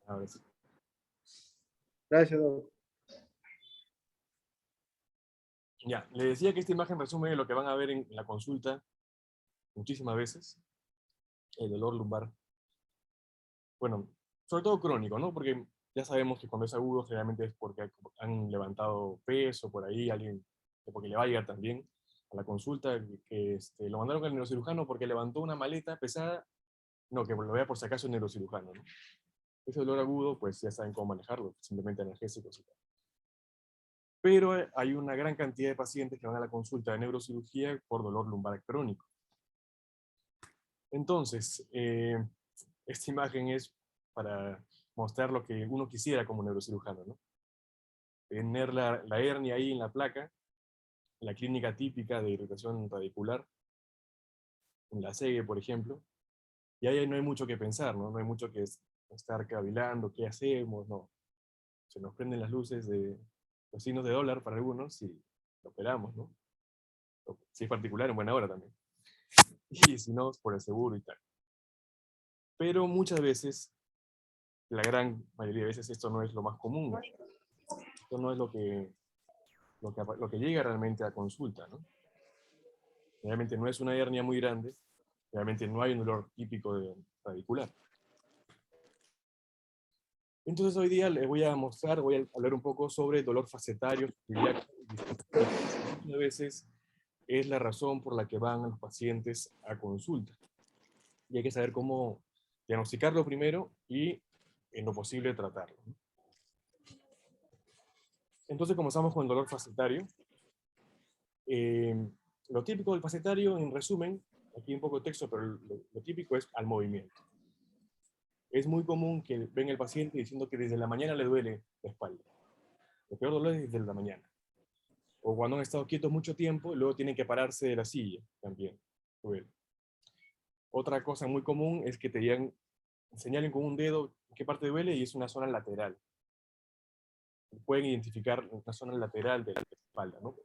Ahora sí. Gracias, doctor. Ya, le decía que esta imagen resume lo que van a ver en la consulta muchísimas veces, el dolor lumbar. Bueno, sobre todo crónico, ¿no? Porque ya sabemos que cuando es agudo generalmente es porque han levantado peso por ahí, alguien, porque le va a llegar también a la consulta, que lo mandaron al neurocirujano porque levantó una maleta pesada, no, que lo vea por si acaso el neurocirujano, ¿no? Ese dolor agudo, pues ya saben cómo manejarlo, simplemente analgésicos y tal. Pero hay una gran cantidad de pacientes que van a la consulta de neurocirugía por dolor lumbar crónico. Entonces, esta imagen es para mostrar lo que uno quisiera como neurocirujano, ¿no? Tener la hernia ahí en la placa, la clínica típica de irritación radicular, en la SEGE, por ejemplo, y ahí no hay mucho que pensar, ¿no? No hay mucho que estar cavilando, ¿qué hacemos? No. Se nos prenden las luces de los signos de dólar para algunos y lo operamos, ¿no? Si es particular, en buena hora también. Y si no, por el seguro y tal. Pero muchas veces, la gran mayoría de veces, esto no es lo más común. Esto no es lo que llega realmente a consulta, ¿no? Realmente no es una hernia muy grande, realmente no hay un dolor típico de radicular. Entonces hoy día les voy a mostrar, voy a hablar un poco sobre el dolor facetario. Muchas veces es la razón por la que van los pacientes a consulta. Y hay que saber cómo diagnosticarlo primero y, en lo posible, tratarlo. Entonces comenzamos con el dolor facetario. Lo típico del facetario, en resumen, aquí un poco de texto, pero lo típico es al movimiento. Es muy común que venga el paciente diciendo que desde la mañana le duele la espalda. El peor dolor es desde la mañana. O cuando han estado quietos mucho tiempo, luego tienen que pararse de la silla también. Duele. Otra cosa muy común es que te digan, señalen con un dedo qué parte duele y es una zona lateral. Pueden identificar una zona lateral de la espalda, ¿no?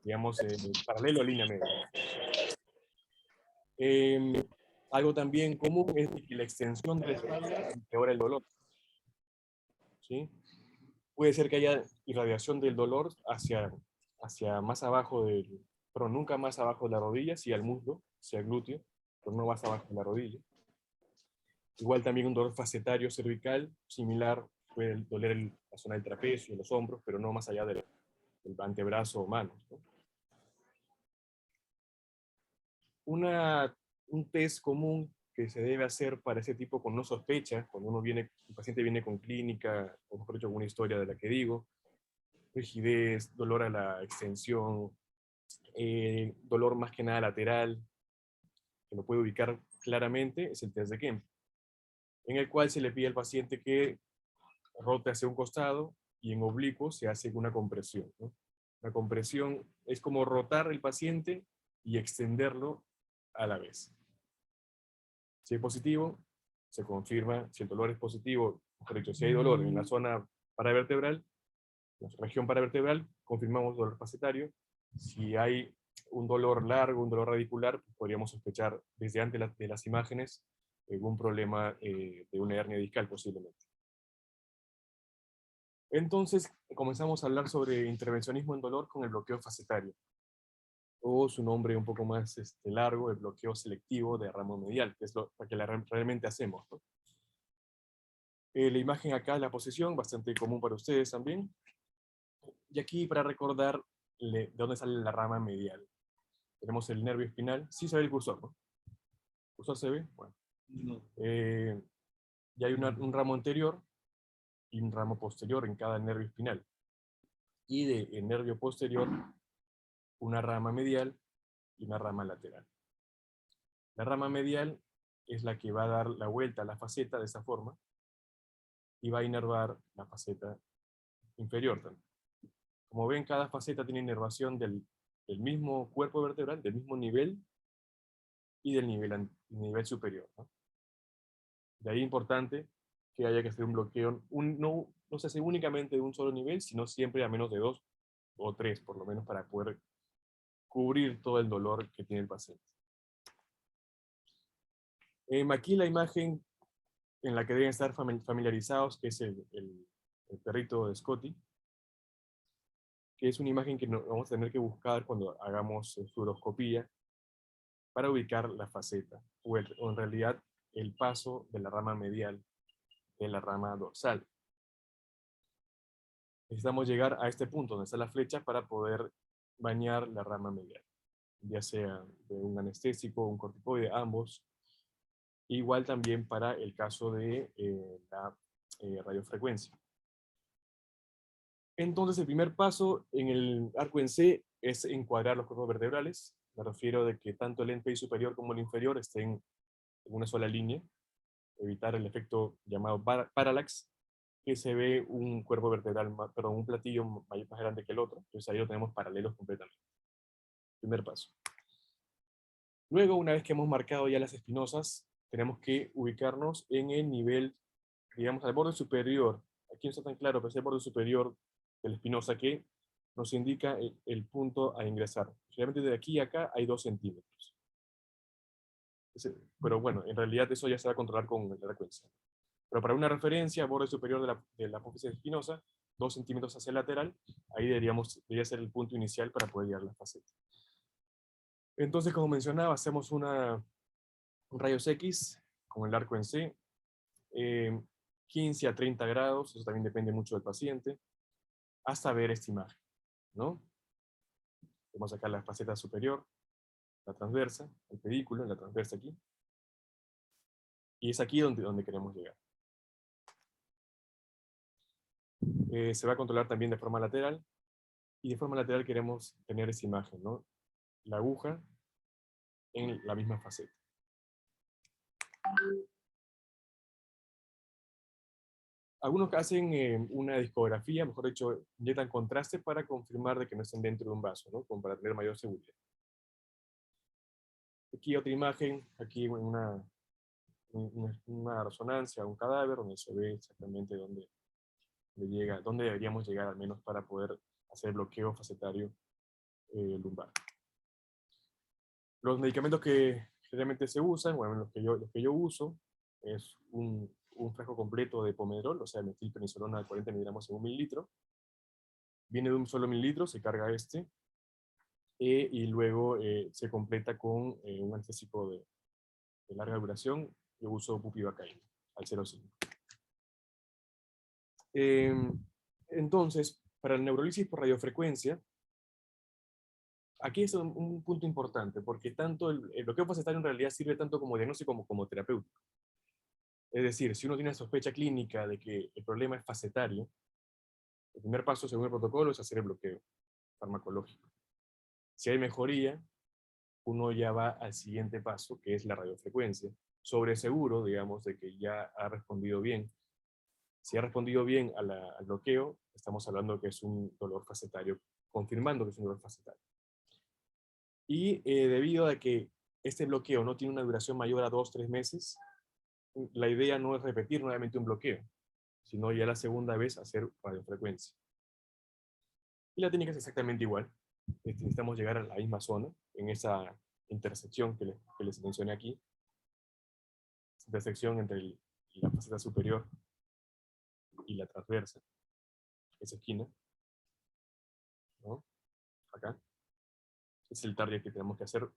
Digamos, paralelo a línea media. Algo también común es que la extensión de la espalda empeora el dolor. ¿Sí? Puede ser que haya irradiación del dolor hacia más abajo pero nunca más abajo de la rodilla, sí al muslo, sí al glúteo, pero no más abajo de la rodilla. Igual también un dolor facetario cervical, similar, puede doler la zona del trapecio, los hombros, pero no más allá del antebrazo o manos, ¿no? Un test común que se debe hacer para ese tipo con no sospecha, cuando el paciente viene con clínica, o mejor dicho, alguna historia de la que digo, rigidez, dolor a la extensión, dolor más que nada lateral, que lo puede ubicar claramente, es el test de Kemp, en el cual se le pide al paciente que rote hacia un costado y en oblicuo se hace una compresión, ¿no? La compresión es como rotar el paciente y extenderlo a la vez. Si es positivo, se confirma. Si el dolor es positivo, mejor dicho, si hay dolor en la zona paravertebral, en la región paravertebral, confirmamos dolor facetario. Si hay un dolor largo, un dolor radicular, podríamos sospechar desde antes de las imágenes algún problema de una hernia discal posiblemente. Entonces, comenzamos a hablar sobre intervencionismo en dolor con el bloqueo facetario, o su nombre un poco más largo, el bloqueo selectivo de ramo medial, que es lo que realmente hacemos, ¿no? La imagen acá, la posición, bastante común para ustedes también. Y aquí para recordar de dónde sale la rama medial. Tenemos el nervio espinal. Sí se ve el cursor, ¿no? ¿El cursor se ve? Bueno. No. Y hay un ramo anterior y un ramo posterior en cada nervio espinal. Y del nervio posterior, una rama medial y una rama lateral. La rama medial es la que va a dar la vuelta a la faceta de esa forma y va a inervar la faceta inferior también. Como ven, cada faceta tiene inervación del mismo cuerpo vertebral, del mismo nivel y del nivel superior, ¿no? De ahí es importante que haya que hacer un bloqueo, no se hace únicamente de un solo nivel, sino siempre a menos de 2 o 3, por lo menos, para poder cubrir todo el dolor que tiene el paciente. Aquí la imagen en la que deben estar familiarizados, que es el perrito de Scotty, que es una imagen que vamos a tener que buscar cuando hagamos fluoroscopía para ubicar la faceta, o en realidad el paso de la rama medial de la rama dorsal. Necesitamos llegar a este punto donde está la flecha para poder bañar la rama medial, ya sea de un anestésico o un corticoide, ambos. Igual también para el caso de la radiofrecuencia. Entonces, el primer paso en el arco en C es encuadrar los cuerpos vertebrales. Me refiero de que tanto el NPI superior como el inferior estén en una sola línea, evitar el efecto llamado parallax, que se ve un cuerpo vertebral, perdón, un platillo más grande que el otro. Entonces ahí lo tenemos paralelos completamente. Primer paso. Luego, una vez que hemos marcado ya las espinosas, tenemos que ubicarnos en el nivel, digamos, al borde superior. Aquí no está tan claro, pero es el borde superior de la espinosa que nos indica el punto a ingresar. Generalmente de aquí a acá hay 2 centímetros. Pero bueno, en realidad eso ya se va a controlar con la frecuencia. Pero para una referencia, borde superior de la apófisis espinosa, 2 centímetros hacia el lateral, ahí debería ser el punto inicial para poder llegar a la faceta. Entonces, como mencionaba, hacemos un rayos X con el arco en C, 15 a 30 grados, eso también depende mucho del paciente, hasta ver esta imagen, ¿no? Vamos acá la faceta superior, la transversa, el pedículo, la transversa aquí, y es aquí donde queremos llegar. Se va a controlar también de forma lateral, y de forma lateral queremos tener esa imagen, ¿no? La aguja en la misma faceta. Algunos hacen una discografía, mejor dicho, inyectan contraste para confirmar de que no estén dentro de un vaso, ¿no? Como para tener mayor seguridad. Aquí otra imagen, aquí una resonancia, un cadáver, donde se ve exactamente dónde deberíamos llegar al menos para poder hacer bloqueo facetario lumbar. Los medicamentos que generalmente se usan, bueno, los que yo uso, es un frasco completo de pomedrol, o sea, metilprednisolona de 40 miligramos en 1 mililitro. Viene de un solo mililitro, se carga este, y luego se completa con un anestésico de larga duración. Yo uso bupivacaína al 0,5. Entonces, para la neurólisis por radiofrecuencia, aquí es un punto importante, porque tanto el bloqueo facetario en realidad sirve tanto como diagnóstico como terapéutico. Es decir, si uno tiene sospecha clínica de que el problema es facetario, el primer paso según el protocolo es hacer el bloqueo farmacológico. Si hay mejoría, uno ya va al siguiente paso, que es la radiofrecuencia, sobre seguro, digamos, de que ya ha respondido bien. Si ha respondido bien al bloqueo, estamos hablando que es un dolor facetario, confirmando que es un dolor facetario. Y debido a que este bloqueo no tiene una duración mayor a 2-3 meses, la idea no es repetir nuevamente un bloqueo, sino ya la segunda vez hacer radiofrecuencia. Y la técnica es exactamente igual. Necesitamos llegar a la misma zona, en esa intersección que les mencioné aquí, intersección entre la faceta superior y la transversa, esa esquina, ¿no? Acá. Es el target que tenemos que hacer,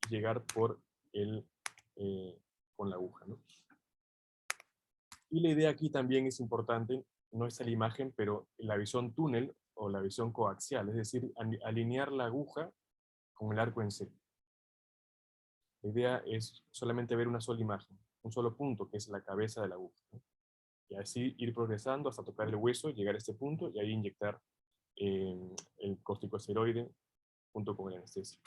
llegar por con la aguja, ¿no? Y la idea aquí también es importante, no está la imagen, pero la visión túnel o la visión coaxial, es decir, alinear la aguja con el arco en C. La idea es solamente ver una sola imagen, un solo punto, que es la cabeza de la aguja, ¿no? Y así ir progresando hasta tocar el hueso, llegar a este punto y ahí inyectar el corticosteroide junto con el anestesia.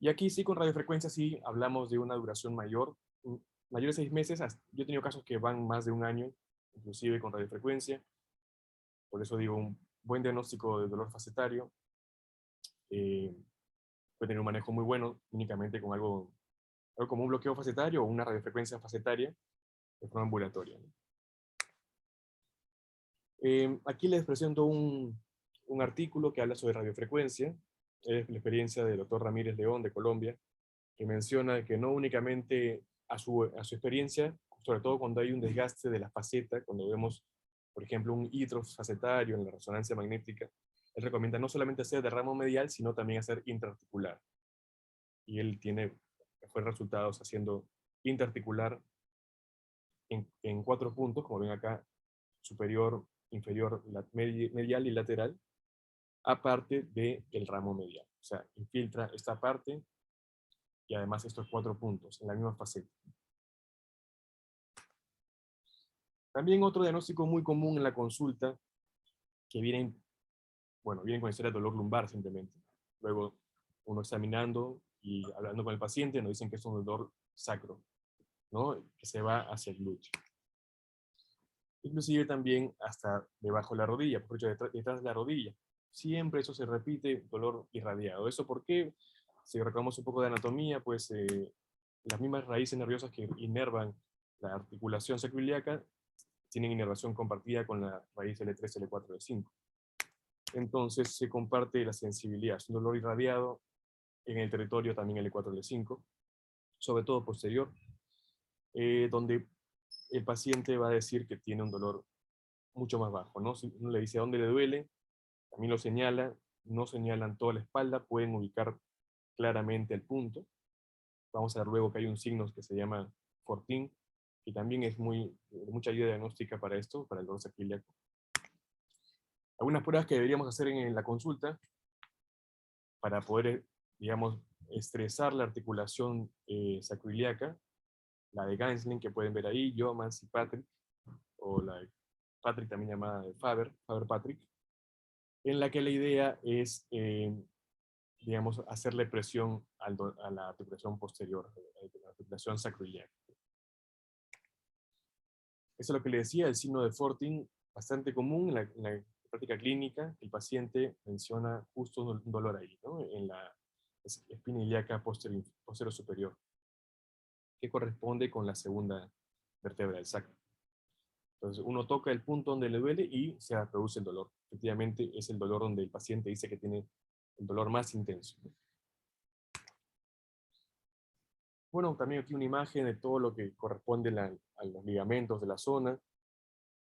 Y aquí sí, con radiofrecuencia sí hablamos de una duración mayor, mayor de 6 meses. Yo he tenido casos que van más de un año, inclusive con radiofrecuencia. Por eso digo, un buen diagnóstico de dolor facetario puede tener un manejo muy bueno únicamente con algo como un bloqueo facetario o una radiofrecuencia facetaria de forma ambulatoria, ¿no? Aquí les presento un artículo que habla sobre radiofrecuencia. Es la experiencia del doctor Ramírez León de Colombia. que menciona que no únicamente a su experiencia, sobre todo cuando hay un desgaste de la faceta, cuando vemos, por ejemplo, un hidros facetario en la resonancia magnética, él recomienda no solamente hacer de ramo medial, sino también hacer intraarticular. Y él tiene mejores resultados haciendo intraarticular en 4 puntos, como ven acá, superior, inferior, medial y lateral, aparte del ramo medial. O sea, infiltra esta parte y además estos 4 puntos en la misma faceta. También otro diagnóstico muy común en la consulta, que vienen con historia de dolor lumbar simplemente. Luego, uno examinando y hablando con el paciente, nos dicen que es un dolor sacro, ¿no? Que se va hacia el glúteo. Inclusive también hasta debajo de la rodilla, por ejemplo, detrás de la rodilla. Siempre eso se repite, dolor irradiado. ¿Eso por qué? Si recordamos un poco de anatomía, pues las mismas raíces nerviosas que inervan la articulación sacroiliaca tienen inervación compartida con la raíz L3, L4, L5. Entonces se comparte la sensibilidad. Es un dolor irradiado en el territorio también L4, L5, sobre todo posterior, donde el paciente va a decir que tiene un dolor mucho más bajo, ¿no? Si uno le dice a dónde le duele, también lo señala, no señalan toda la espalda, pueden ubicar claramente el punto. Vamos a ver luego que hay un signo que se llama Fortin, que también es mucha ayuda diagnóstica para esto, para el dolor sacroiliaco. Algunas pruebas que deberíamos hacer en la consulta para poder, digamos, estresar la articulación sacroiliaca, la de Gaensling, que pueden ver ahí, Yeomans y Patrick, o la de Patrick también llamada de Faber-Patrick, en la que la idea es, digamos, hacerle presión a la articulación posterior, a la articulación sacroiliaca. Eso es lo que le decía, el signo de Fortin, bastante común en la práctica clínica, el paciente menciona justo un dolor ahí, ¿no? En la espina ilíaca posterior superior, que corresponde con la segunda vértebra del sacro. Entonces uno toca el punto donde le duele y se produce el dolor. Efectivamente es el dolor donde el paciente dice que tiene el dolor más intenso. Bueno, también aquí una imagen de todo lo que corresponde a los ligamentos de la zona.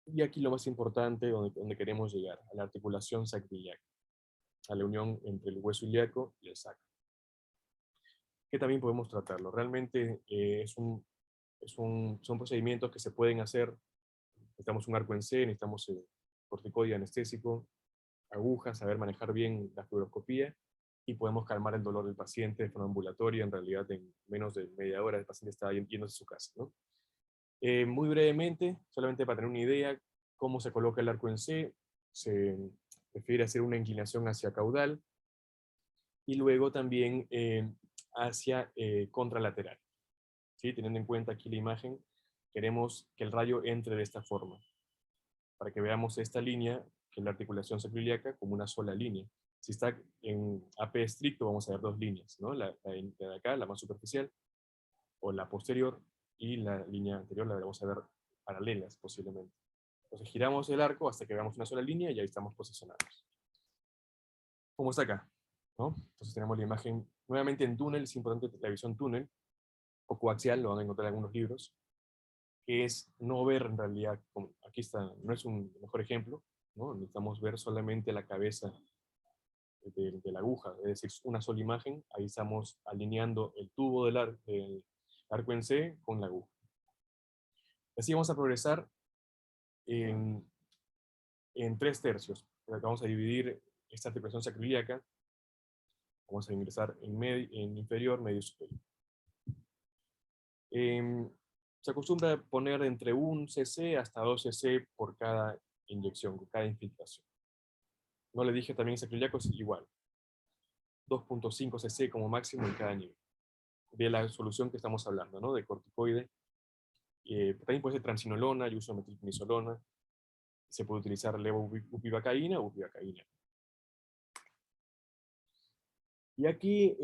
Y aquí lo más importante, donde queremos llegar, a la articulación sacroiliaca, a la unión entre el hueso ilíaco y el sacro, que también podemos tratarlo. Realmente son procedimientos que se pueden hacer. Necesitamos un arco en C, necesitamos corticoide anestésico, agujas, saber manejar bien la fluoroscopía, y podemos calmar el dolor del paciente de forma ambulatoria. En realidad, en menos de media hora el paciente está yéndose a su casa, ¿no? Muy brevemente, solamente para tener una idea, cómo se coloca el arco en C, se prefiere hacer una inclinación hacia caudal y luego también hacia contralateral. ¿Sí? Teniendo en cuenta aquí la imagen, queremos que el rayo entre de esta forma, para que veamos esta línea, que es la articulación sacroiliaca, como una sola línea. Si está en AP estricto, vamos a ver 2 líneas, ¿no? La de acá, la más superficial, o la posterior, y la línea anterior la vamos a ver paralelas posiblemente. Entonces giramos el arco hasta que veamos una sola línea y ahí estamos posicionados. Como está acá, ¿no? Entonces tenemos la imagen nuevamente en túnel. Es importante la visión túnel o coaxial, lo van a encontrar en algunos libros, que es no ver en realidad, aquí está, no es un mejor ejemplo, ¿no? Necesitamos ver solamente la cabeza de la aguja, es decir, una sola imagen. Ahí estamos alineando el tubo del arco en C con la aguja. Así vamos a progresar en 3 tercios. Vamos a dividir esta articulación sacroiliaca. Vamos a ingresar en inferior, medio y superior. Se acostumbra poner entre 1 cc hasta 2 cc por cada inyección, por cada infiltración. No le dije también sacroiliaco es igual. 2.5 cc como máximo en cada nivel. De la solución que estamos hablando, ¿no? De corticoide. También puede ser transinolona, yo uso metilprednisolona. Se puede utilizar levobupivacaína o bupivacaína. Y aquí,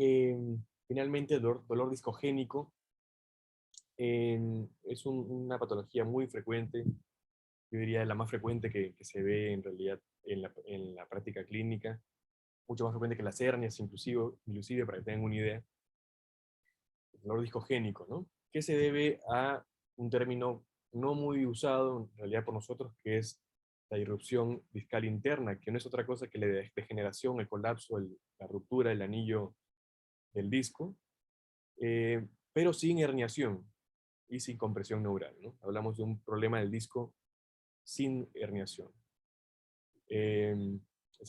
finalmente, el dolor discogénico es una patología muy frecuente, yo diría la más frecuente que se ve en realidad en la práctica clínica, mucho más frecuente que las hernias, inclusive para que tengan una idea. dolor discogénico, ¿no? Que se debe a un término no muy usado en realidad por nosotros, que es la irrupción discal interna, que no es otra cosa que la degeneración, el colapso, la ruptura del anillo del disco, pero sin herniación y sin compresión neural, ¿no? Hablamos de un problema del disco sin herniación. Eh,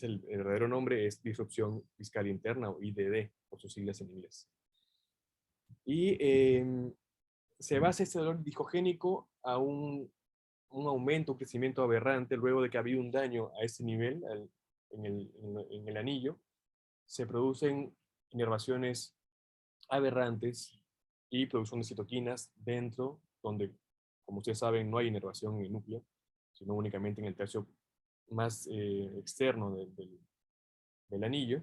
el verdadero nombre es disrupción discal interna o IDD, por sus siglas en inglés. Y se basa este dolor discogénico a un aumento, un crecimiento aberrante luego de que ha habido un daño a ese nivel en el anillo. Se producen inervaciones aberrantes y producción de citoquinas dentro, donde, como ustedes saben, no hay inervación en el núcleo, sino únicamente en el tercio más externo del anillo.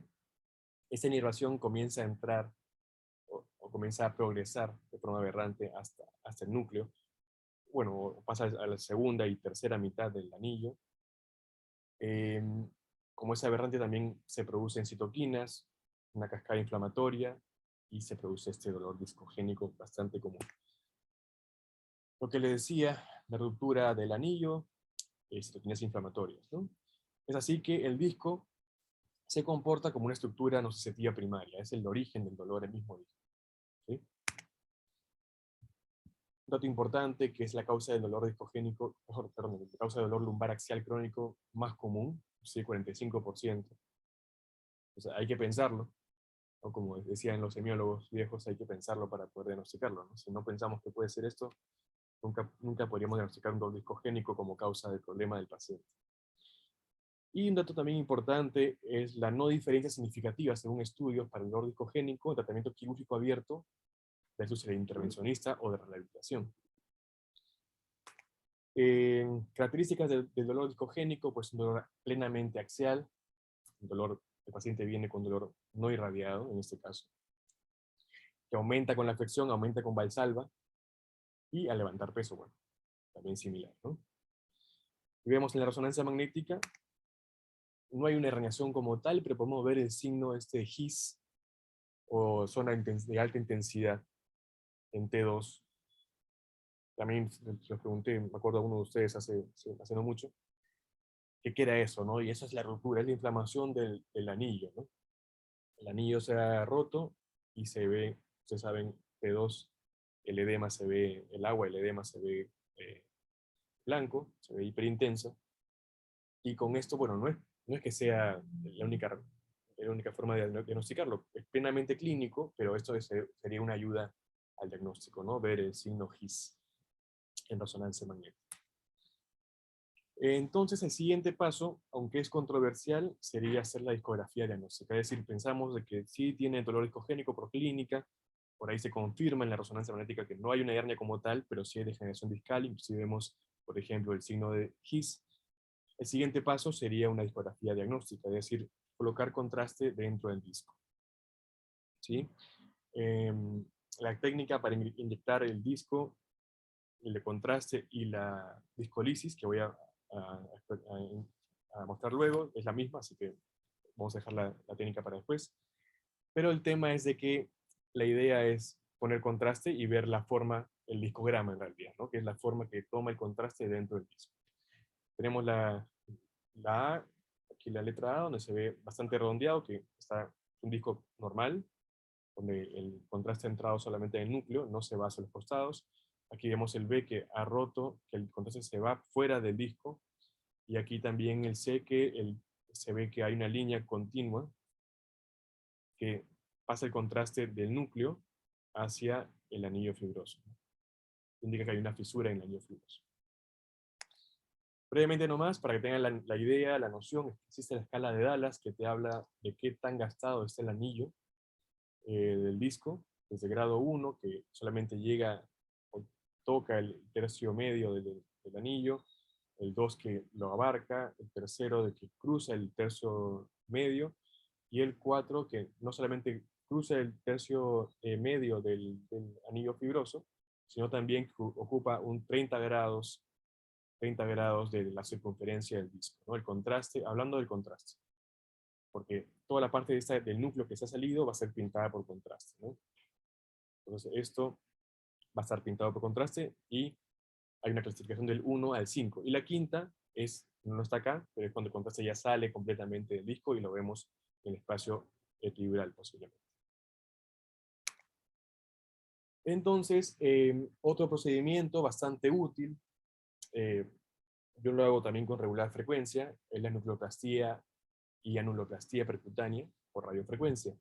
Esa inervación comienza a entrar o comienza a progresar de forma aberrante hasta el núcleo. Bueno, pasa a la segunda y tercera mitad del anillo. Como es aberrante, también se producen citoquinas, una cascada inflamatoria, y se produce este dolor discogénico bastante común. Lo que les decía, la ruptura del anillo, citoquinas inflamatorias, ¿no? Es así que el disco se comporta como una estructura nociceptiva primaria, es el origen del dolor, el mismo disco, ¿sí? Un dato importante, que es la causa del dolor discogénico, perdón, la causa del dolor lumbar axial crónico más común, sí, 45%. O sea, hay que pensarlo, ¿no? Como decían los semiólogos viejos, hay que pensarlo para poder diagnosticarlo, ¿no? Si no pensamos que puede ser esto, nunca podríamos diagnosticar un dolor discogénico como causa del problema del paciente. Y un dato también importante es la no diferencia significativa, según estudios, para el dolor discogénico, el tratamiento quirúrgico abierto versus el intervencionista o de rehabilitación. Características del dolor discogénico, pues un dolor plenamente axial, el paciente viene con dolor no irradiado, en este caso, que aumenta con la flexión, aumenta con Valsalva, y al levantar peso, bueno, también similar, ¿no? Y vemos en la resonancia magnética, no hay una herniación como tal, pero podemos ver el signo este de His, o zona de alta intensidad, en T2. También les pregunté, me acuerdo a uno de ustedes hace no mucho, qué era eso, ¿no? Y esa es la ruptura, es la inflamación del anillo, ¿no? El anillo se ha roto y se ve, ustedes saben, T2, el edema se ve, el agua, el edema se ve blanco, se ve hiperintenso, y con esto, bueno, no es que sea la única forma de diagnosticarlo, es plenamente clínico, pero esto sería una ayuda al diagnóstico, ¿no? Ver el signo His en resonancia magnética. Entonces, el siguiente paso, aunque es controversial, sería hacer la discografía diagnóstica. Es decir, pensamos de que sí tiene dolor discogénico por clínica, por ahí se confirma en la resonancia magnética que no hay una hernia como tal, pero sí hay degeneración discal, inclusive vemos, por ejemplo, el signo de His. El siguiente paso sería una discografía diagnóstica, es decir, colocar contraste dentro del disco, ¿sí? La técnica para inyectar el disco, el de contraste y la discolisis, que voy a mostrar luego, es la misma, así que vamos a dejar la técnica para después. Pero el tema es de que la idea es poner contraste y ver la forma, el discograma en realidad, ¿no? Que es la forma que toma el contraste dentro del disco. Tenemos la A, aquí la letra A, donde se ve bastante redondeado, que está un disco normal, donde el contraste ha entrado solamente en el núcleo, no se va hacia los costados. Aquí vemos el B que ha roto, que el contraste se va fuera del disco. Y aquí también el C que se ve que hay una línea continua que pasa el contraste del núcleo hacia el anillo fibroso. Indica que hay una fisura en el anillo fibroso. Brevemente nomás, para que tengan la idea, la noción, existe la escala de Dallas que te habla de qué tan gastado está el anillo del disco, desde grado 1, que solamente llega o toca el tercio medio del anillo, el 2 que lo abarca, el tercero de que cruza el tercio medio, y el 4 que no solamente cruza el tercio medio del anillo fibroso, sino también ocupa un 30 grados de la circunferencia del disco, ¿no? El contraste, hablando del contraste, porque toda la parte del núcleo que se ha salido va a ser pintada por contraste, ¿no? Entonces esto va a estar pintado por contraste y hay una clasificación del 1 al 5. Y la quinta no está acá, pero es cuando el contraste ya sale completamente del disco y lo vemos en el espacio equilibral posiblemente. Entonces, otro procedimiento bastante útil, yo lo hago también con regular frecuencia, es la nucleoplastía y anuloplastía percutánea por radiofrecuencia.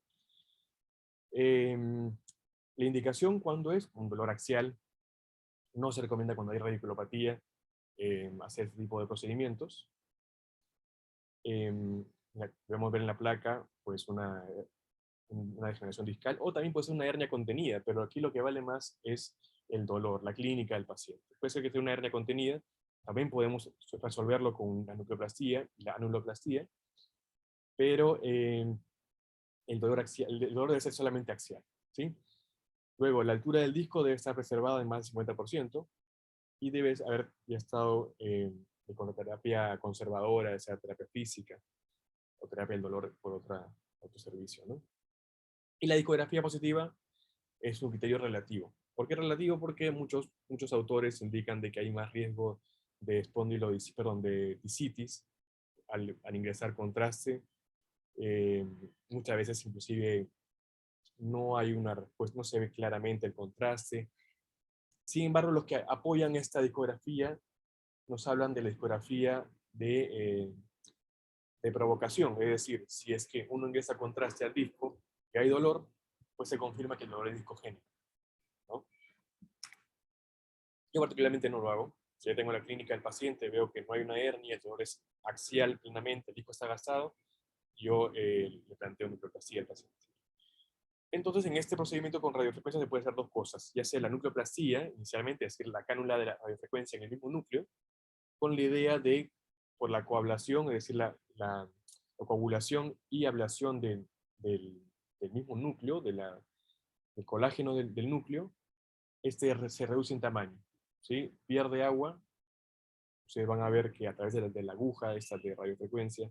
La indicación, ¿cuándo es? Un dolor axial. No se recomienda cuando hay radiculopatía hacer este tipo de procedimientos. Podemos ver en la placa pues una degeneración discal, o también puede ser una hernia contenida, pero aquí lo que vale más es el dolor, la clínica del paciente. Puede ser que sea una hernia contenida, también podemos resolverlo con la nucleoplastía y la anuloplastía, pero el dolor debe ser solamente axial, ¿sí? Luego, la altura del disco debe estar preservada en más del 50%, y debes haber ya estado con terapia conservadora, ya sea terapia física o terapia del dolor por otro servicio, ¿no? Y la discografía positiva es un criterio relativo. ¿Por qué relativo? Porque muchos autores indican de que hay más riesgo de de tisitis al ingresar contraste. Muchas veces inclusive no hay una respuesta, no se ve claramente el contraste. Sin embargo, los que apoyan esta discografía nos hablan de la discografía de provocación, es decir, si es que uno ingresa contraste al disco y hay dolor, pues se confirma que el dolor es discogénico, ¿no? Yo particularmente no lo hago. Si yo tengo la clínica del paciente, veo que no hay una hernia, el dolor es axial plenamente, el disco está gastado, yo le planteo nucleoplastía al paciente. Entonces, en este procedimiento con radiofrecuencia se puede hacer dos cosas, ya sea la nucleoplastía, inicialmente, es decir, la cánula de la radiofrecuencia en el mismo núcleo, con la idea de, por la coablación, es decir, la coagulación y ablación del mismo núcleo, del colágeno del núcleo, se reduce en tamaño, ¿sí? Pierde agua. Ustedes van a ver que a través de la aguja esta de radiofrecuencia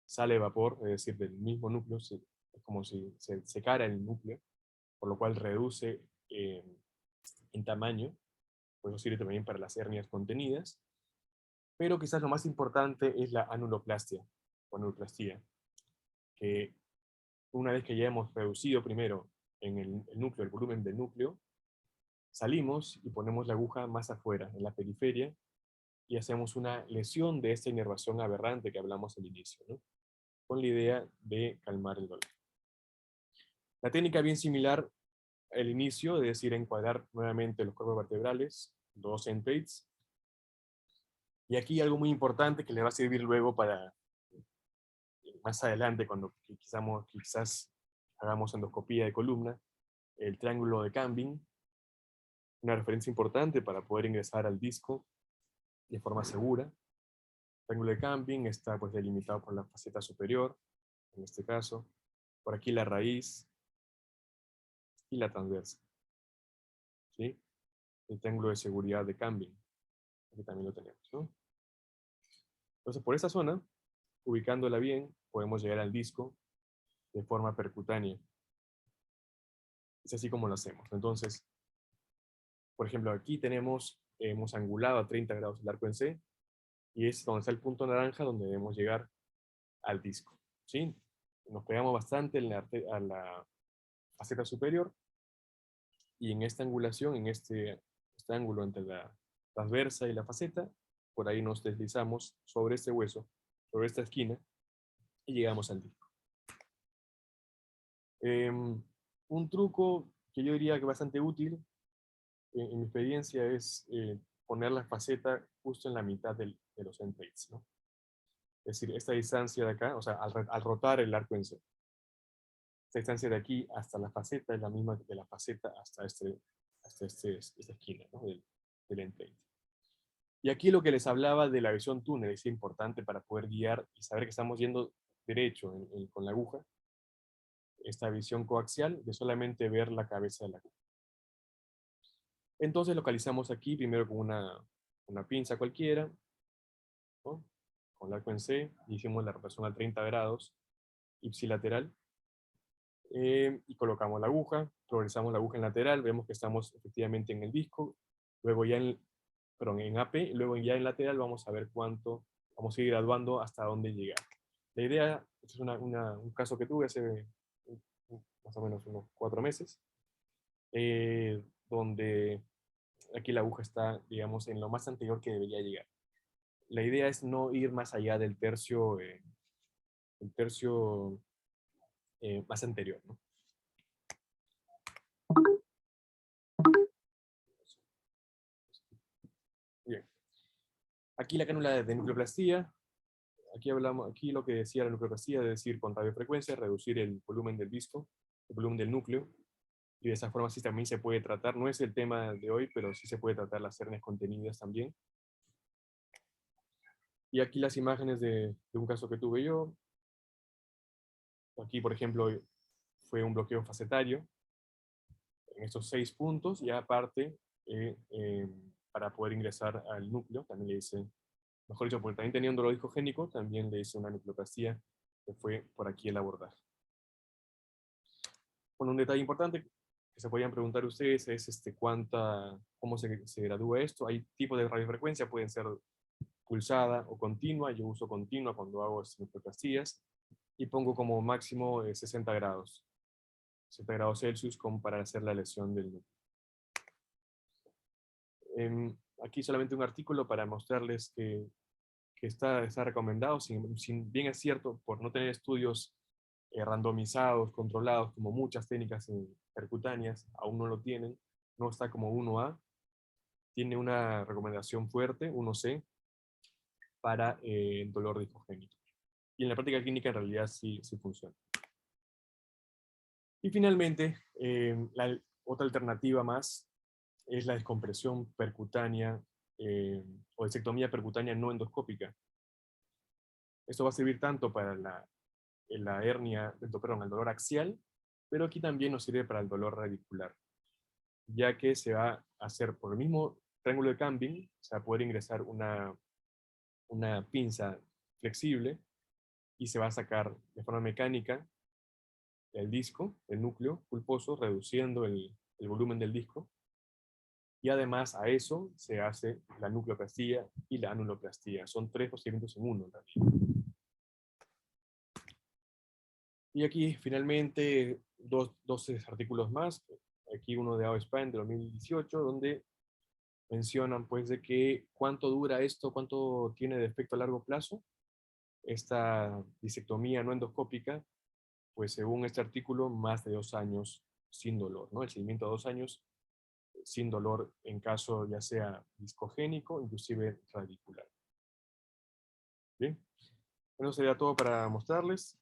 sale vapor, es decir, del mismo núcleo, es como si se secara el núcleo, por lo cual reduce en tamaño, por eso sirve también para las hernias contenidas, pero quizás lo más importante es la anuloplastia, o anuloplastía, que una vez que ya hemos reducido primero en el núcleo, el volumen del núcleo, salimos y ponemos la aguja más afuera, en la periferia, y hacemos una lesión de esta inervación aberrante que hablamos al inicio, ¿no? Con la idea de calmar el dolor. La técnica bien similar al inicio, es decir, encuadrar nuevamente los cuerpos vertebrales, dos end plates. Y aquí algo muy importante que le va a servir luego para más adelante, cuando quizás hagamos endoscopía de columna, el triángulo de Camping, una referencia importante para poder ingresar al disco de forma segura. El triángulo de Camping está pues delimitado por la faceta superior, en este caso, por aquí la raíz y la transversa, ¿sí? El triángulo de seguridad de Camping, aquí también lo tenemos, ¿no? Entonces, por esa zona, ubicándola bien, podemos llegar al disco de forma percutánea. Es así como lo hacemos. Entonces, por ejemplo, aquí hemos angulado a 30 grados el arco en C, y es donde está el punto naranja donde debemos llegar al disco, ¿sí? Nos pegamos bastante a la faceta superior, y en esta angulación, en este ángulo entre la transversa y la faceta, por ahí nos deslizamos sobre este hueso, sobre esta esquina, y llegamos al disco. Un truco que yo diría que es bastante útil, en mi experiencia, es poner la faceta justo en la mitad de los end plates, ¿no? Es decir, esta distancia de acá, o sea, al rotar el arco en C, esta distancia de aquí hasta la faceta es la misma de la faceta hasta esta esquina, ¿no? del end plate. Y aquí lo que les hablaba de la visión túnel es importante para poder guiar y saber que estamos yendo derecho con la aguja. Esta visión coaxial de solamente ver la cabeza de la aguja. Entonces localizamos aquí primero con una pinza cualquiera, ¿no? Con el arco en C, y hicimos la rotación a 30 grados ipsilateral. y colocamos la aguja, progresamos la aguja en lateral, vemos que estamos efectivamente en el disco, luego ya en AP, y luego ya en lateral vamos a ver cuánto, vamos a ir graduando hasta dónde llegar. La idea, este es un caso que tuve hace más o menos unos 4 meses, donde aquí la aguja está, digamos, en lo más anterior que debería llegar. La idea es no ir más allá del tercio, más anterior, ¿no? Bien. Aquí la cánula de nucleoplastía. Aquí lo que decía la nucleoplastía, es decir, con radiofrecuencia, reducir el volumen del disco, el volumen del núcleo, y de esa forma sí también se puede tratar, no es el tema de hoy, pero sí se puede tratar las hernias contenidas también. Y aquí las imágenes de un caso que tuve yo. Aquí, por ejemplo, fue un bloqueo facetario en estos 6 puntos, y aparte, para poder ingresar al núcleo, también le hice, mejor dicho, porque también tenía un dolor discogénico, también le hice una nucleoplastía, que fue por aquí el abordaje. Bueno, un detalle importante que se podían preguntar ustedes es cómo se gradúa esto. Hay tipos de radiofrecuencia, pueden ser pulsada o continua. Yo uso continua cuando hago nucleoplastías y pongo como máximo 60 grados. 60 grados Celsius como para hacer la lesión del núcleo. Aquí solamente un artículo para mostrarles que está recomendado, sin bien es cierto, por no tener estudios randomizados, controlados, como muchas técnicas percutáneas, aún no lo tienen, no está como 1A, tiene una recomendación fuerte, 1C, para el dolor discogénico. Y en la práctica clínica en realidad sí funciona. Y finalmente, la otra alternativa más es la descompresión percutánea o disectomía percutánea no endoscópica. Esto va a servir tanto para la hernia, perdón, el dolor axial, pero aquí también nos sirve para el dolor radicular, ya que se va a hacer por el mismo triángulo de Camping, se va a poder ingresar una pinza flexible y se va a sacar de forma mecánica el disco, el núcleo pulposo, reduciendo el volumen del disco. Y además a eso se hace la nucleoplastía y la anuloplastía. Son 3 procedimientos en uno en realidad. Y aquí finalmente dos artículos más. Aquí uno de AOSPAN de 2018, donde mencionan pues de que cuánto dura esto, cuánto tiene de efecto a largo plazo esta disectomía no endoscópica. Pues según este artículo, más de 2 años sin dolor, ¿no? El seguimiento a 2 años sin dolor en caso ya sea discogénico, inclusive radicular. Bien, bueno, sería todo para mostrarles.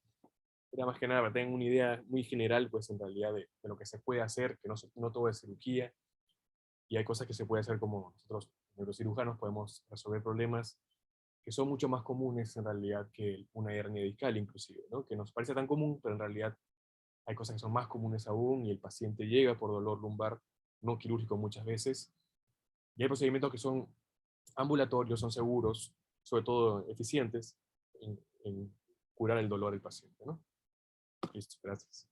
Era más que nada para que tengan una idea muy general, pues en realidad de lo que se puede hacer, que no todo es cirugía, y hay cosas que se puede hacer como nosotros, neurocirujanos, podemos resolver problemas que son mucho más comunes en realidad que una hernia discal inclusive, ¿no? Que nos parece tan común, pero en realidad hay cosas que son más comunes aún y el paciente llega por dolor lumbar no quirúrgico muchas veces. Y hay procedimientos que son ambulatorios, son seguros, sobre todo eficientes en curar el dolor del paciente, ¿no? Listo, gracias.